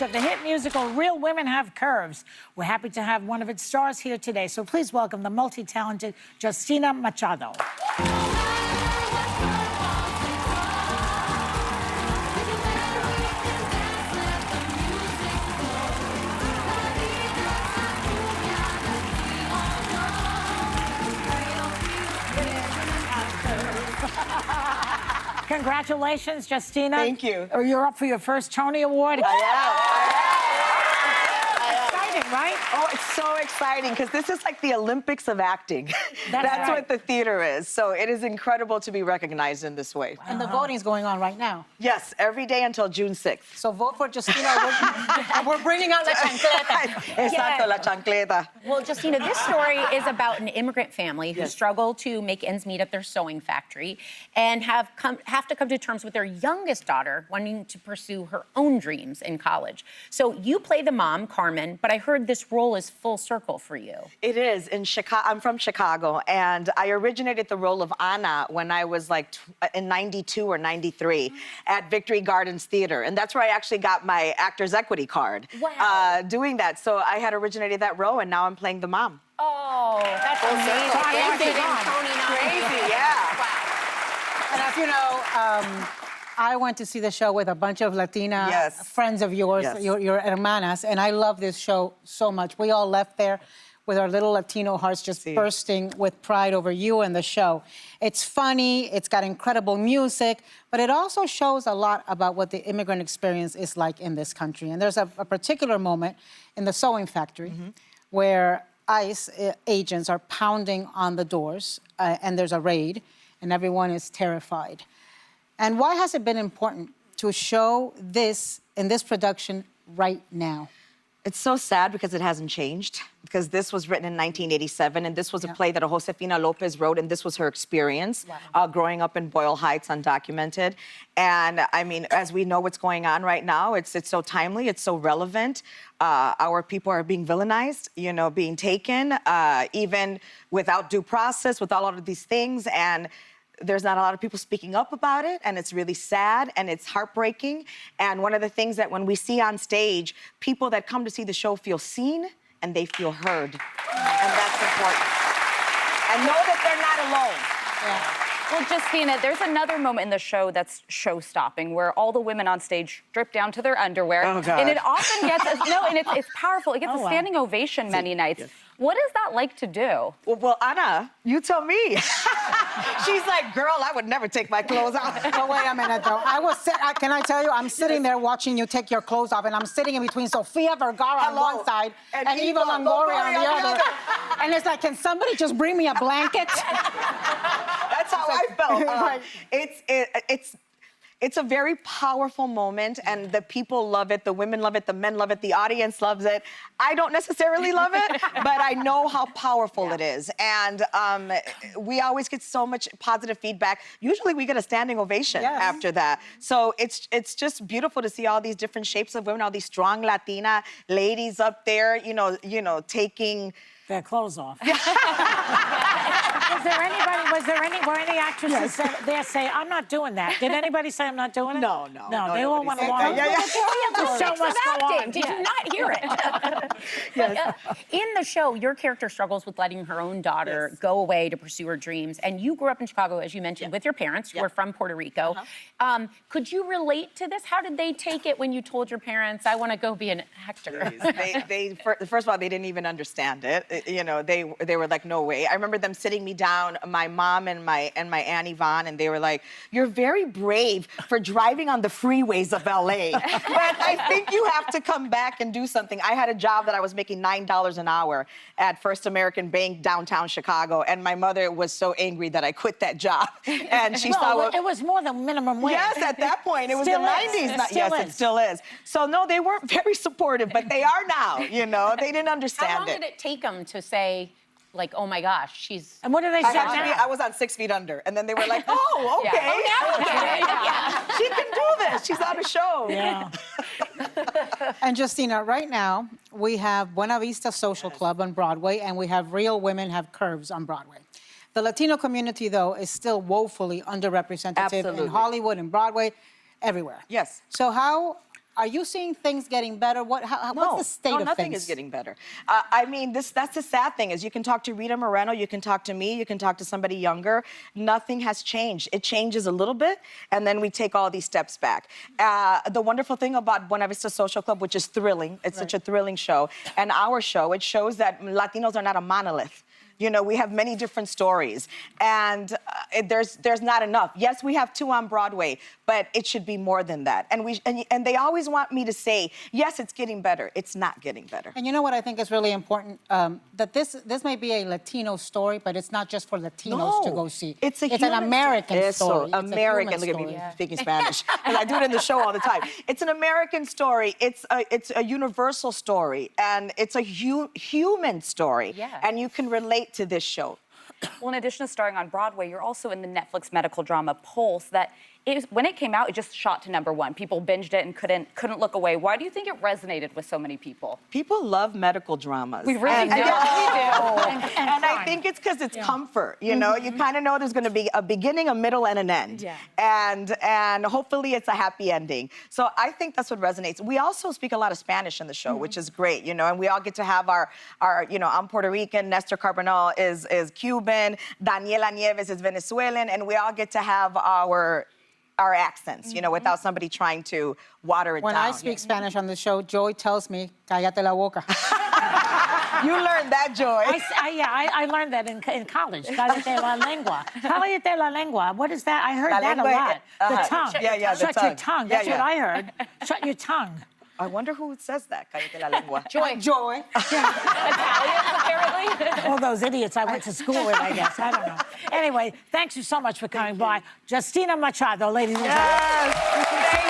cast of the hit musical Real Women Have Curves. We're happy to have one of its stars here today, so please welcome the multi-talented Justina Machado. Congratulations, Justina. Thank you. You're up for your first Tony Award. I am. Exciting, right? Oh, it's so exciting because this is like the Olympics of acting. That's right. what the theater is. So it is incredible to be recognized in this way. And the voting's going on right now. Yes, every day until June 6th. So vote for Justina. We're bringing out La Chancleta. Exacto, la chancleta. Well, Justina, this story is about an immigrant family who struggle to make ends meet at their sewing factory and have to come to terms with their youngest daughter wanting to pursue her own dreams in college. So you play the mom, Carmen, but I heard this role is full circle for you. It is. In Chicago, I'm from Chicago, and I originated the role of Anna when I was like in 92 or 93 at Victory Gardens Theater. And that's where I actually got my Actors Equity card. Wow. Doing that. So I had originated that role, and now I'm playing the mom. Oh, that's amazing. Crazy, yeah. Wow. And as you know, I went to see the show with a bunch of Latina friends of yours, your hermanas, and I love this show so much. We all left there with our little Latino hearts just bursting with pride over you and the show. It's funny, it's got incredible music, but it also shows a lot about what the immigrant experience is like in this country. And there's a particular moment in the sewing factory where ICE agents are pounding on the doors, and there's a raid, and everyone is terrified. And why has it been important to show this in this production right now? It's so sad because it hasn't changed, because this was written in 1987, and this was a play that Josefina Lopez wrote, and this was her experience growing up in Boyle Heights, undocumented. And I mean, as we know what's going on right now, it's so timely, it's so relevant. Our people are being villainized, you know, being taken, even without due process, with all of these things, and there's not a lot of people speaking up about it, and it's really sad, and it's heartbreaking. And one of the things that when we see on stage, people that come to see the show feel seen and they feel heard. And that's important. And know that they're not alone. Well, Justina, there's another moment in the show that's show-stopping, where all the women on stage strip down to their underwear. Oh, God. And it often gets, it's powerful. It gets a standing ovation many nights. What is that like to do? Well, Anna, you tell me. She's like, girl, I would nenever take my clothes off. Oh, wait a minute, though. Can I tell you, I'm sitting there watching you take your clothes off, and I'm sitting in between Sofia Vergara on one side and Eva Longoria on the other. And it's like, can somebody just bring me a blanket? That's how I felt. It's a very powerful moment, and the people love it, the women love it, the men love it, the audience loves it. I don't necessarily love it, but I know how powerful it is. And we always get so much positive feedback. Usually we get a standing ovation after that. So it's just beautiful to see all these different shapes of women, all these strong Latina ladies up there, you know, taking their clothes off. Were any actresses there say, I'm not doing that? Did anybody say I'm not doing it? No, they all went along. The show must go on. Did you not hear it? In the show, your character struggles with letting her own daughter go away to pursue her dreams. And you grew up in Chicago, as you mentioned, with your parents, who are from Puerto Rico. Could you relate to this? How did they take it when you told your parents, I want to go be an actor? First of all, they didn't even understand it. You know, they were like, no way. I remember them sitting me down, my mom and my Aunt Yvonne, and they were like, you're very brave for driving on the freeways of LA. But I think you have to come back and do something. I had a job that I was making $9 an hour at First American Bank, downtown Chicago, and my mother was so angry that I quit that job. And she saw it was more than minimum wage. Yes, at that point, it was the 90s. It still is. So no, they weren't very supportive, but they are now, you know. They didn't understand it. How long did it take them to say, like, oh my gosh, she's... And what do they say now? I was on 6 feet under, and then they were like, oh, okay. She can do this. She's on a show. Yeah. And Justina, right now, we have Buena Vista Social Club on Broadway, and we have Real Women Have Curves on Broadway. The Latino community, though, is still woefully underrepresented in Hollywood and Broadway, everywhere. Yes. So how Are you seeing things getting better? What's the state of things? Nothing is getting better. I mean, that's the sad thing is you can talk to Rita Moreno, you can talk to me, you can talk to somebody younger. Nothing has changed. It changes a little bit, and then we take all these steps back. The wonderful thing about Buena Vista Social Club, which is thrilling, it's such a thrilling show, and our show, it shows that Latinos are not a monolith. You know, we have many different stories, and there's not enough. Yes, we have 2 on Broadway, but it should be more than that. And they always want me to say, yes, it's getting better. It's not getting better. And you know what I think is really important? That this may be a Latino story, but it's not just for Latinos to go see. It's an American story. It's American. Look at me speaking Spanish. And I do it in the show all the time. It's an American story. It's a universal story, and it's a human story. Yeah. And you can relate to this show. Well, in addition to starring on Broadway, you're also in the Netflix medical drama Pulse that when it came out, it just shot to #1. People binged it and couldn't look away. Why do you think it resonated with so many people? People love medical dramas. We really do. And I think it's because it's comfort. You know, you kind of know there's going to be a beginning, a middle, and an end. Yeah. And hopefully it's a happy ending. So I think that's what resonates. We also speak a lot of Spanish in the show, which is great. You know, and we all get to have our you know, I'm Puerto Rican, Nestor Carbonell is Cuban, Daniela Nieves is Venezuelan, and we all get to have our accents, you know, without somebody trying to water it When down. I speak Spanish on the show, Joey tells me, cállate la boca. You learned that, Joy. I learned that in college. Cállate la lengua. Cállate la lengua. What is that? I heard that a lot. The tongue. Yeah, the Shut your tongue. That's what I heard. Shut your tongue. I wonder who says that, cállate la lengua. Joy. Joy. Italians, apparently. All those idiots I went to school with, I guess. I don't know. Anyway, thanks you so much for coming by. Justina Machado, ladies and gentlemen. Yes.